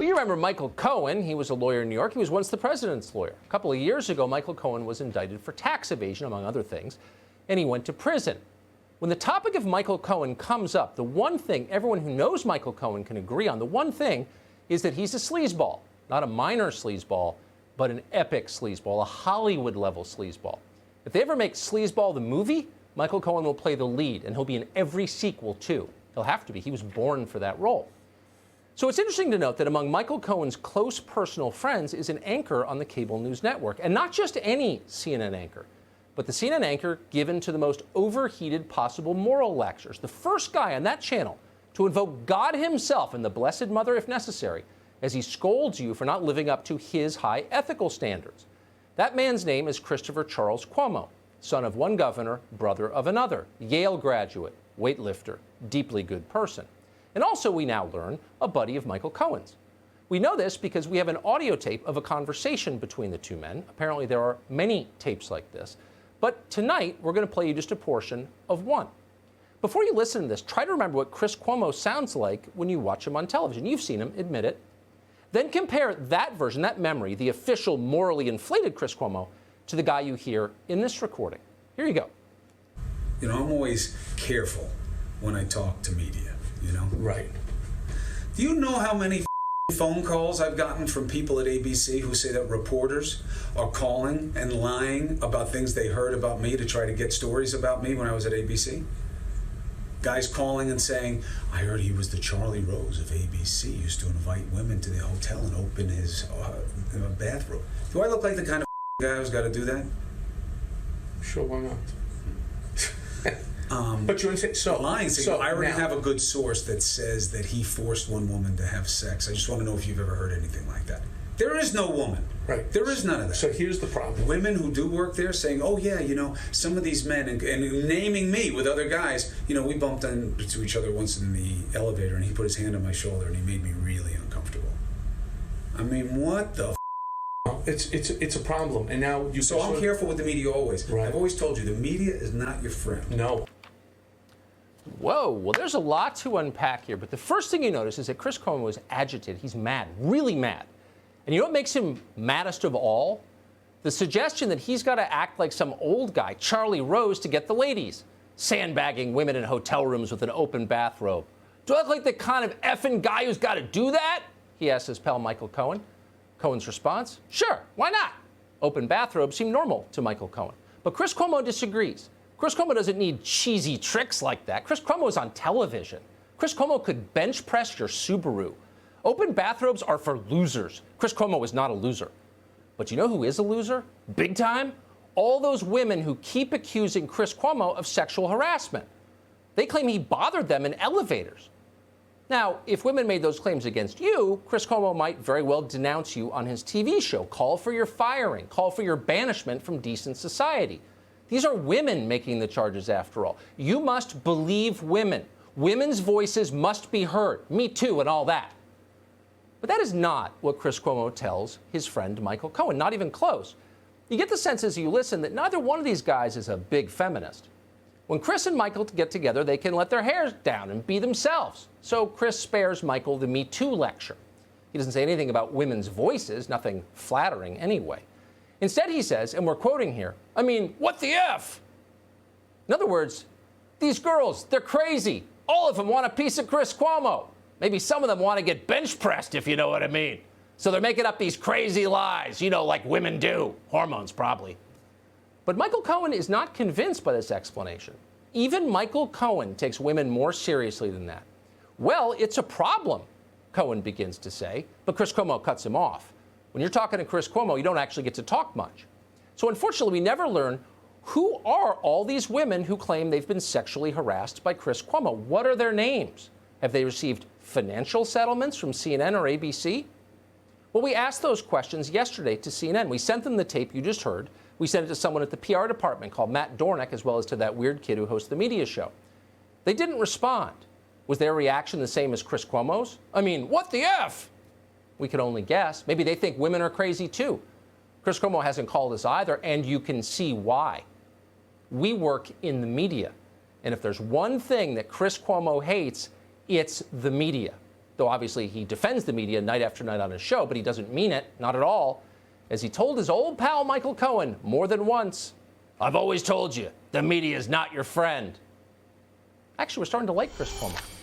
you remember Michael Cohen. He was a lawyer in New York. He was once the president's lawyer. A couple of years ago, Michael Cohen was indicted for tax evasion, among other things, and he went to prison. When the topic of Michael Cohen comes up, the one thing everyone who knows Michael Cohen can agree on, the one thing is that he's a sleazeball. Not a minor sleazeball, but an epic sleazeball, a Hollywood-level sleazeball. If they ever make Sleazeball the movie, Michael Cohen will play the lead, and he'll be in every sequel, too. He'll have to be. He was born for that role. So it's interesting to note that among Michael Cohen's close personal friends is an anchor on the cable news network. And not just any CNN anchor, but the CNN anchor given to the most overheated possible moral lectures. The first guy on that channel to invoke God himself and the Blessed Mother, if necessary, as he scolds you for not living up to his high ethical standards. That man's name is Christopher Charles Cuomo, son of one governor, brother of another, Yale graduate, weightlifter, deeply good person. And also, we now learn, a buddy of Michael Cohen's. We know this because we have an audio tape of a conversation between the two men. Apparently, there are many tapes like this. But tonight, we're going to play you just a portion of one. Before you listen to this, try to remember what Chris Cuomo sounds like when you watch him on television. You've seen him, admit it. Then compare that version, that memory, the official morally inflated Chris Cuomo, to the guy you hear in this recording. Here you go. You know, I'm always careful when I talk to media, you know? Right. Do you know how many phone calls I've gotten from people at ABC who say that reporters are calling and lying about things they heard about me to try to get stories about me when I was at ABC? Guys calling and saying, I heard he was the Charlie Rose of ABC. He used to invite women to the hotel and open his bathroom. Do I look like the kind of guy who's got to do that? Sure, why not? But you're lying. I already have a good source that says that he forced one woman to have sex. I just want to know if you've ever heard anything like that. There is no woman. Right. There is none of that. So here's the problem. Women who do work there saying, oh, yeah, you know, some of these men, and naming me with other guys, you know, we bumped into each other once in the elevator, and he put his hand on my shoulder, and he made me really uncomfortable. I mean, what the It's a problem. And now you... So I'm careful with the media always. Right. I've always told you, the media is not your friend. No. Whoa, well, there's a lot to unpack here, but the first thing you notice is that Chris Cuomo is agitated. He's mad, really mad. And you know what makes him maddest of all? The suggestion that he's got to act like some old guy, Charlie Rose, to get the ladies, sandbagging women in hotel rooms with an open bathrobe. Do I look like the kind of effing guy who's got to do that? He asked his pal Michael Cohen. Cohen's response, sure, why not? Open bathrobes seem normal to Michael Cohen. But Chris Cuomo disagrees. Chris Cuomo doesn't need cheesy tricks like that. Chris Cuomo is on television. Chris Cuomo could bench press your Subaru. Open bathrobes are for losers. Chris Cuomo is not a loser. But you know who is a loser? Big time? All those women who keep accusing Chris Cuomo of sexual harassment. They claim he bothered them in elevators. Now, if women made those claims against you, Chris Cuomo might very well denounce you on his TV show, call for your firing, call for your banishment from decent society. These are women making the charges, after all. You must believe women. Women's voices must be heard. Me too, and all that. But that is not what Chris Cuomo tells his friend Michael Cohen, not even close. You get the sense as you listen that neither one of these guys is a big feminist. When Chris and Michael get together, they can let their hair down and be themselves. So Chris spares Michael the Me Too lecture. He doesn't say anything about women's voices, nothing flattering anyway. Instead, he says, and we're quoting here, I mean, what the F? In other words, these girls, they're crazy. All of them want a piece of Chris Cuomo. Maybe some of them want to get bench pressed, if you know what I mean. So they're making up these crazy lies, you know, like women do. Hormones, probably. But Michael Cohen is not convinced by this explanation. Even Michael Cohen takes women more seriously than that. Well, it's a problem, Cohen begins to say, but Chris Cuomo cuts him off. When you're talking to Chris Cuomo, you don't actually get to talk much. So unfortunately, we never learn who are all these women who claim they've been sexually harassed by Chris Cuomo. What are their names? Have they received financial settlements from CNN or ABC? Well, we asked those questions yesterday to CNN. We sent them the tape you just heard. We sent it to someone at the PR department called Matt Dornick, as well as to that weird kid who hosts the media show. They didn't respond. Was their reaction the same as Chris Cuomo's? I mean, what the F? We could only guess. Maybe they think women are crazy too. Chris Cuomo hasn't called us either, and you can see why. We work in the media. And if there's one thing that Chris Cuomo hates, it's the media. though obviously he defends the media night after night on his show, but he doesn't mean it, not at all. As he told his old pal Michael Cohen more than once, "I've always told you, the media is not your friend." Actually, we're starting to like Chris Cuomo.